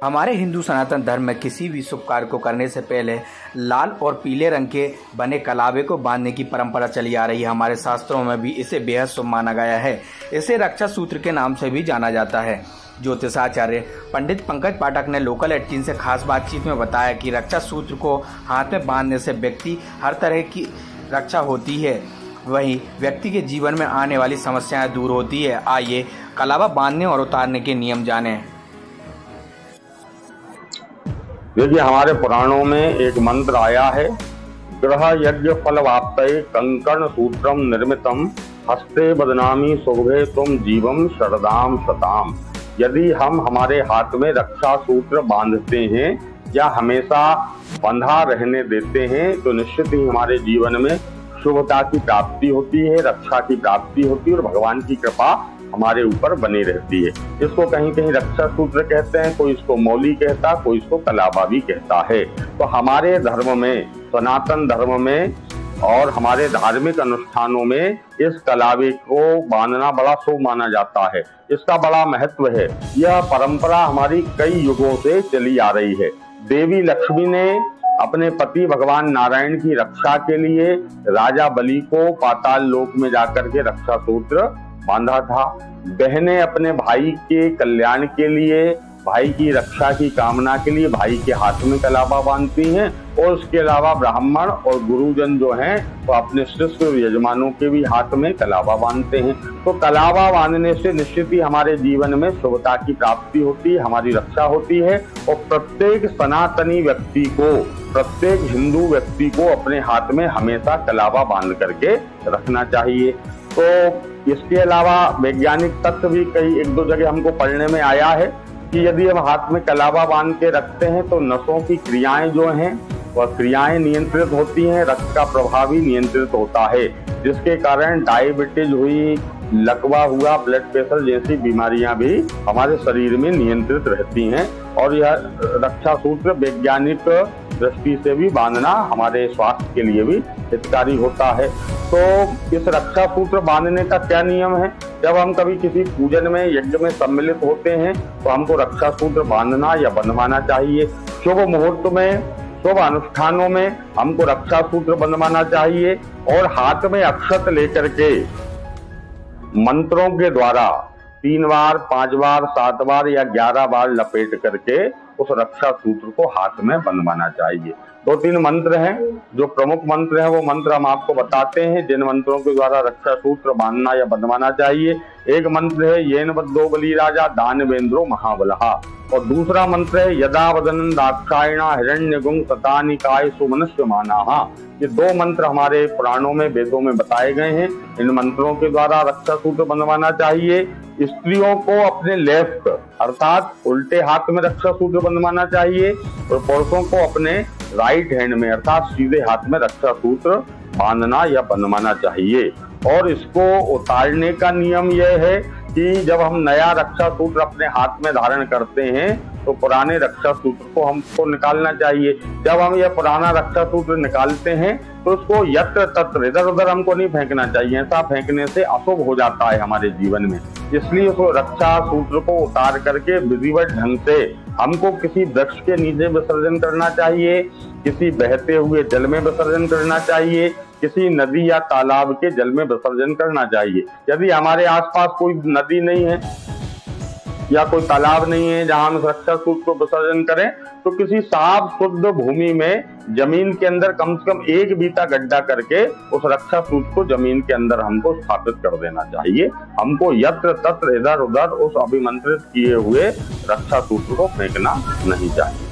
हमारे हिंदू सनातन धर्म में किसी भी शुभ कार्य को करने से पहले लाल और पीले रंग के बने कलावे को बांधने की परंपरा चली आ रही है। हमारे शास्त्रों में भी इसे बेहद शुभ माना गया है। इसे रक्षा सूत्र के नाम से भी जाना जाता है। ज्योतिषाचार्य पंडित पंकज पाठक ने लोकल 18 से खास बातचीत में बताया कि रक्षा सूत्र को हाथ में बांधने से व्यक्ति हर तरह की रक्षा होती है, वहीं व्यक्ति के जीवन में आने वाली समस्याएं दूर होती है। आइए कलावा बांधने और उतारने के नियम जानें। देखिए, हमारे पुराणों में एक मंत्र आया है, ग्रह यज्ञ फल वाप्तये कंकण सूत्रम निर्मितम हस्ते बदनामी शोभे तुम जीवम शरदाम शताम। यदि हम हमारे हाथ में रक्षा सूत्र बांधते हैं या हमेशा बंधा रहने देते हैं तो निश्चित ही हमारे जीवन में शुभता की प्राप्ति होती है, रक्षा की प्राप्ति होती है और भगवान की कृपा हमारे ऊपर बनी रहती है। इसको कहीं कहीं रक्षा सूत्र कहते हैं, कोई इसको मौली कहता, कोई इसको कलावा भी कहता है। तो हमारे धर्म में, सनातन धर्म में और हमारे धार्मिक अनुष्ठानों में इस कलावे को बांधना बड़ा शुभ माना जाता है। इसका बड़ा महत्व है। यह परंपरा हमारी कई युगों से चली आ रही है। देवी लक्ष्मी ने अपने पति भगवान नारायण की रक्षा के लिए राजा बलि को पाताल लोक में जाकर के रक्षा सूत्र बांधा था। बहनें अपने भाई के कल्याण के लिए, भाई की रक्षा की कामना के लिए भाई के हाथ में कलावा बांधती हैं और उसके अलावा ब्राह्मण और गुरुजन जो हैं तो अपने शिष्य यजमानों के भी हाथ में कलावा बांधते हैं। तो कलावा बांधने से निश्चित ही हमारे जीवन में शुभता की प्राप्ति होती है, हमारी रक्षा होती है। और प्रत्येक सनातनी व्यक्ति को, प्रत्येक हिंदू व्यक्ति को अपने हाथ में हमेशा कलावा बांध करके रखना चाहिए। तो इसके अलावा वैज्ञानिक तथ्य भी कई एक दो जगह हमको पढ़ने में आया है कि यदि हम हाथ में कलावा बांध के रखते हैं तो नसों की क्रियाएं जो हैं वह क्रियाएं नियंत्रित होती हैं, रक्त का प्रभाव भी नियंत्रित होता है, जिसके कारण डायबिटीज हुई, लकवा हुआ, ब्लड प्रेशर जैसी बीमारियां भी हमारे शरीर में नियंत्रित रहती हैं। और यह रक्षा सूत्र वैज्ञानिक दृष्टि से भी बांधना हमारे स्वास्थ्य के लिए भी हितकारी होता है। तो इस रक्षा सूत्र बांधने का क्या नियम है? जब हम कभी किसी पूजन में, यज्ञ में सम्मिलित होते हैं तो हमको रक्षा सूत्र बांधना या बंधवाना चाहिए। शुभ मुहूर्त में, शुभ अनुष्ठानों में हमको रक्षा सूत्र बंधवाना चाहिए और हाथ में अक्षत लेकर के मंत्रों के द्वारा 3 बार, 5 बार, 7 बार या 11 बार लपेट करके उस रक्षा सूत्र को हाथ में बंधवाना चाहिए। 2-3 मंत्र हैं, जो प्रमुख मंत्र हैं वो मंत्र हम आपको बताते हैं, जिन मंत्रों के द्वारा रक्षा सूत्र बांधना या बंधवाना चाहिए। एक मंत्र है येन बद्धो बलि राजा दानवेंद्रो महाबलहा, और दूसरा मंत्र है यदा वदनं दाक्षायणा हिरण्यगुं तथानिकाय सुमनस्य मानाहा। ये 2 मंत्र हमारे पुराणों में, वेदों में बताए गए हैं। इन मंत्रों के द्वारा रक्षा सूत्र बंधवाना चाहिए। स्त्रियों को अपने लेफ्ट अर्थात उल्टे हाथ में रक्षा सूत्र बंधवाना चाहिए और पुरुषों को अपने राइट हैंड में अर्थात सीधे हाथ में रक्षा सूत्र बांधना या बंधवाना चाहिए। और इसको उतारने का नियम यह है कि जब हम नया रक्षा सूत्र अपने हाथ में धारण करते हैं तो पुराने रक्षा सूत्र को हमको निकालना चाहिए। जब हम यह पुराना रक्षा सूत्र निकालते हैं तो उसको यत्र तत्र इधर उधर हमको नहीं फेंकना चाहिए। ऐसा फेंकने से अशुभ हो जाता है हमारे जीवन में। इसलिए उस रक्षा सूत्र को उतार करके विधिवत ढंग से हमको किसी वृक्ष के नीचे विसर्जन करना चाहिए, किसी बहते हुए जल में विसर्जन करना चाहिए, किसी नदी या तालाब के जल में विसर्जन करना चाहिए। यदि हमारे आसपास कोई नदी नहीं है या कोई तालाब नहीं है जहां हम रक्षा सूत्र को विसर्जन करें तो किसी साफ शुद्ध भूमि में जमीन के अंदर कम से कम 1 बीता गड्ढा करके उस रक्षा सूत्र को जमीन के अंदर हमको स्थापित कर देना चाहिए। हमको यत्र तत्र इधर उधर उस अभिमंत्रित किए हुए रक्षा सूत्र को फेंकना नहीं चाहिए।